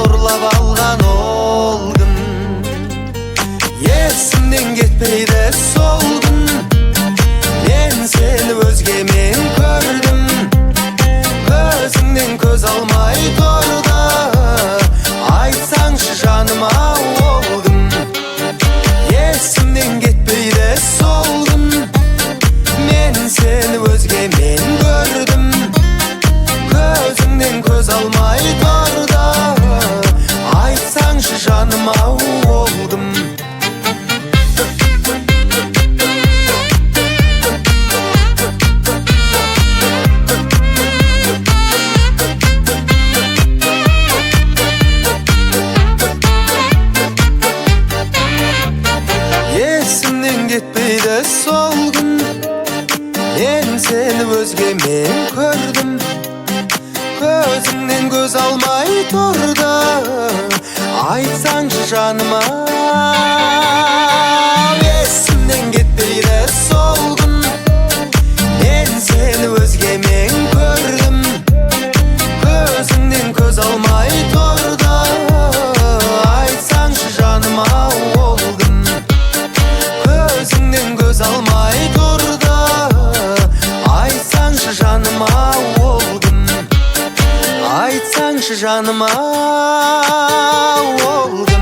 бауырлап алған ол күн есімнен кетпейді сол күн. Мен сені өзгемен көрдім, көзіңнен көз алмай тұрды. Айтсаңшы жаныма ол күн есімнен кетпейді сол күн. Мен сені өзгемен көрдім, көзіңнен көз алмай тұрды. Айтсаңшы жаныма ол күн. Есімнен кетпейді сол күн мен сені өзгемен көрдім, көзіңнен көз алмай тұрды. Айтсаңшы жаныма. Есімнен кетпейді сол күн мен сені өзгемен көрдім, көзіңнен көз алмай тұрды. Айтсаңшы жаныма ол күн көзіңнен көз алмай тұрды. Айтсаңшы жаныма ол күн, айтсаңшы жаныма ол күн.